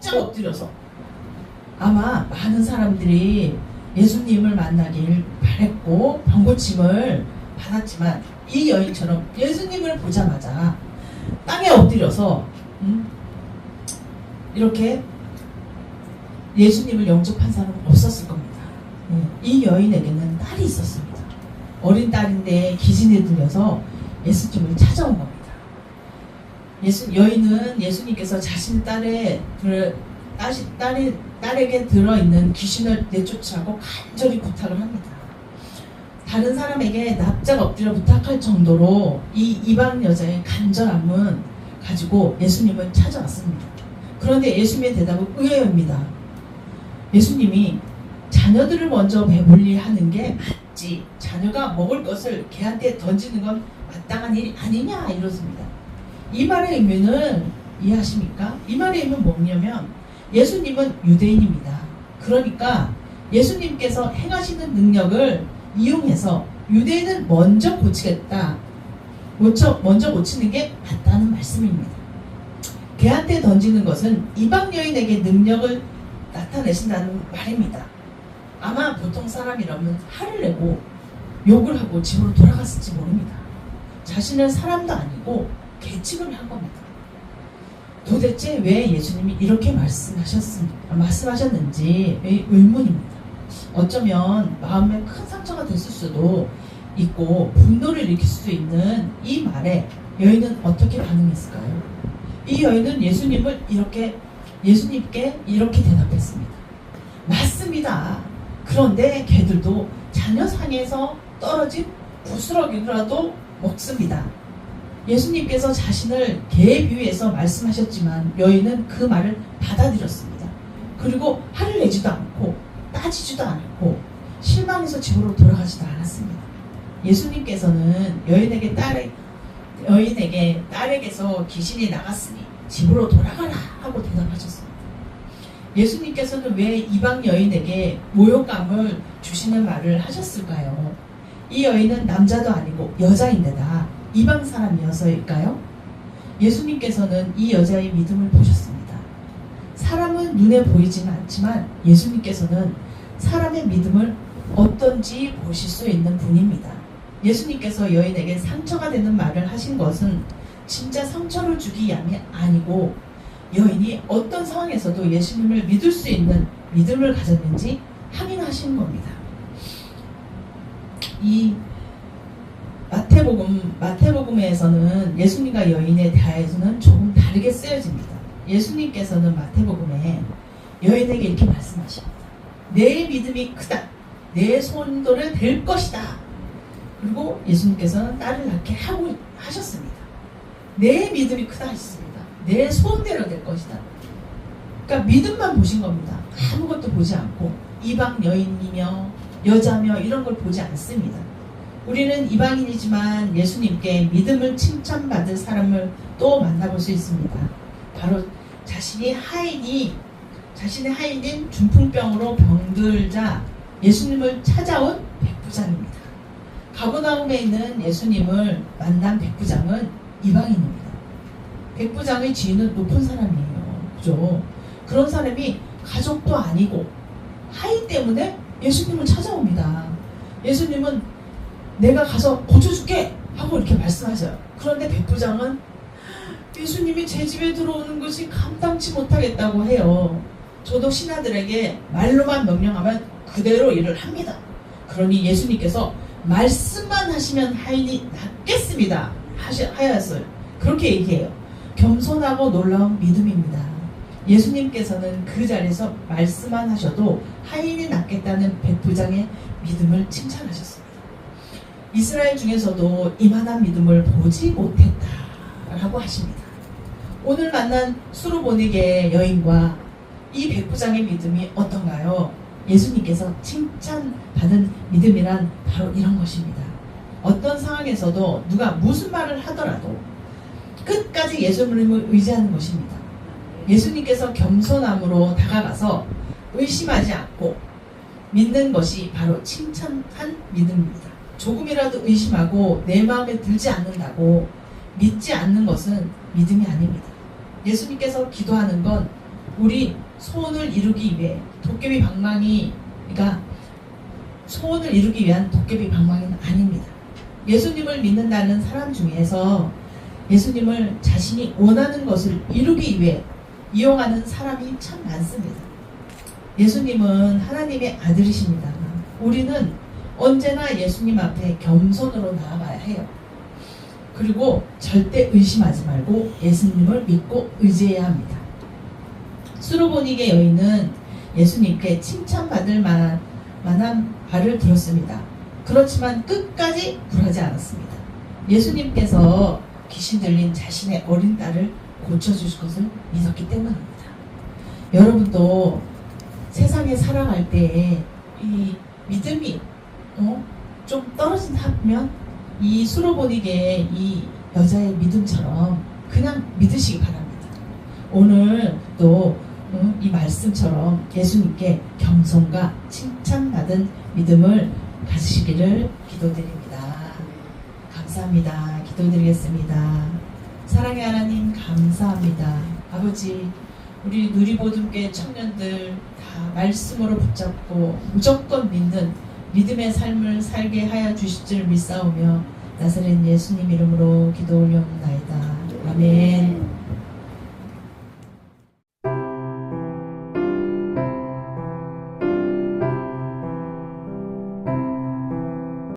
납작 엎드려서 아마 많은 사람들이 예수님을 만나길 바랬고 병고침을 받았지만 이 여인처럼 예수님을 보자마자 땅에 엎드려서 이렇게 예수님을 영접한 사람은 없었을 겁니다. 이 여인에게는 딸이 있었습니다. 어린 딸인데 기진이 들려서 예수님을 찾아온 겁니다. 여인은 예수님께서 자신의 딸에게 들어있는 귀신을 내쫓으라고 간절히 부탁을 합니다. 다른 사람에게 납작 엎드려 부탁할 정도로 이 이방 여자의 간절함은 가지고 예수님을 찾아왔습니다. 그런데 예수님의 대답은 의외입니다. 예수님이 자녀들을 먼저 배불리하는 게 맞지, 자녀가 먹을 것을 개한테 던지는 건 마땅한 일이 아니냐 이렇습니다. 이 말의 의미는 이해하십니까? 이 말의 의미는 뭐냐면 예수님은 유대인입니다. 그러니까 예수님께서 행하시는 능력을 이용해서 유대인을 먼저 고치겠다, 먼저 고치는 게 맞다는 말씀입니다. 개한테 던지는 것은 이방 여인에게 능력을 나타내신다는 말입니다. 아마 보통 사람이라면 화를 내고 욕을 하고 집으로 돌아갔을지 모릅니다. 자신은 사람도 아니고 계측을 한 겁니다. 도대체 왜 예수님이 이렇게 말씀하셨는지 의문입니다. 어쩌면 마음에 큰 상처가 됐을 수도 있고 분노를 일으킬 수도 있는 이 말에 여인은 어떻게 반응했을까요? 이 여인은 예수님께 이렇게 대답했습니다. 맞습니다. 그런데 개들도 자녀 상에서 떨어진 부스러기라도 먹습니다. 예수님께서 자신을 개에 비유해서 말씀하셨지만 여인은 그 말을 받아들였습니다. 그리고 화를 내지도 않고 따지지도 않고 실망해서 집으로 돌아가지도 않았습니다. 예수님께서는 여인에게 딸에게서 귀신이 나갔으니 집으로 돌아가라 하고 대답하셨습니다. 예수님께서는 왜 이방 여인에게 모욕감을 주시는 말을 하셨을까요? 이 여인은 남자도 아니고 여자인데다 이방 사람이어서일까요? 예수님께서는 이 여자의 믿음을 보셨습니다. 사람은 눈에 보이지는 않지만 예수님께서는 사람의 믿음을 어떤지 보실 수 있는 분입니다. 예수님께서 여인에게 상처가 되는 말을 하신 것은 진짜 상처를 주기 위함이 아니고 여인이 어떤 상황에서도 예수님을 믿을 수 있는 믿음을 가졌는지 확인하시는 겁니다. 이 마태복음에서는 예수님과 여인에 대해서는 조금 다르게 쓰여집니다. 예수님께서는 마태복음에 여인에게 이렇게 말씀하십니다. 내 믿음이 크다. 내 소원대로 될 것이다. 그리고 예수님께서는 딸을 낳게 하셨습니다. 내 믿음이 크다 하셨습니다. 내 소원대로 될 것이다. 그러니까 믿음만 보신 겁니다. 아무것도 보지 않고 이방 여인이며 여자며 이런 걸 보지 않습니다. 우리는 이방인이지만 예수님께 믿음을 칭찬받을 사람을 또 만나볼 수 있습니다. 바로 자신의 하인인 중풍병으로 병들자 예수님을 찾아온 백부장입니다. 가버나움에 있는 예수님을 만난 백부장은 이방인입니다. 백부장의 지위는 높은 사람이에요. 그죠? 그런 사람이 가족도 아니고 하인 때문에 예수님을 찾아옵니다. 예수님은 내가 가서 고쳐줄게 하고 이렇게 말씀하셔요. 그런데 백부장은 예수님이 제 집에 들어오는 것이 감당치 못하겠다고 해요. 저도 신하들에게 말로만 명령하면 그대로 일을 합니다. 그러니 예수님께서 말씀만 하시면 하인이 낫겠습니다 하였어요. 그렇게 얘기해요. 겸손하고 놀라운 믿음입니다. 예수님께서는 그 자리에서 말씀만 하셔도 하인이 낫겠다는 백부장의 믿음을 칭찬하셨습니다. 이스라엘 중에서도 이만한 믿음을 보지 못했다라고 하십니다. 오늘 만난 수르보니게 여인과 이 백부장의 믿음이 어떤가요? 예수님께서 칭찬받은 믿음이란 바로 이런 것입니다. 어떤 상황에서도 누가 무슨 말을 하더라도 끝까지 예수님을 의지하는 것입니다. 예수님께서 겸손함으로 다가가서 의심하지 않고 믿는 것이 바로 칭찬한 믿음입니다. 조금이라도 의심하고 내 마음에 들지 않는다고 믿지 않는 것은 믿음이 아닙니다. 예수님께서 기도하는 건 우리 소원을 이루기 위해 도깨비 방망이가 소원을 이루기 위한 도깨비 방망이는 아닙니다. 예수님을 믿는다는 사람 중에서 예수님을 자신이 원하는 것을 이루기 위해 이용하는 사람이 참 많습니다. 예수님은 하나님의 아들이십니다. 우리는 언제나 예수님 앞에 겸손으로 나아가야 해요. 그리고 절대 의심하지 말고 예수님을 믿고 의지해야 합니다. 수로보니게 여인은 예수님께 칭찬받을 만한 말을 들었습니다. 그렇지만 끝까지 굴하지 않았습니다. 예수님께서 귀신 들린 자신의 어린 딸을 고쳐주실 것을 믿었기 때문입니다. 여러분도 세상에 살아갈 때에 이 믿음이 좀 떨어진다면 이 수로보니게 이 여자의 믿음처럼 그냥 믿으시기 바랍니다. 오늘 또 이 말씀처럼 예수님께 겸손과 칭찬받은 믿음을 가지시기를 기도드립니다. 감사합니다. 기도드리겠습니다. 사랑의 하나님 감사합니다. 아버지, 우리 누리보듬교회 청년들 다 말씀으로 붙잡고 무조건 믿는 믿음의 삶을 살게 하여 주실 줄 믿사오며 나사렛 예수님 이름으로 기도 올려옵나이다. 아멘.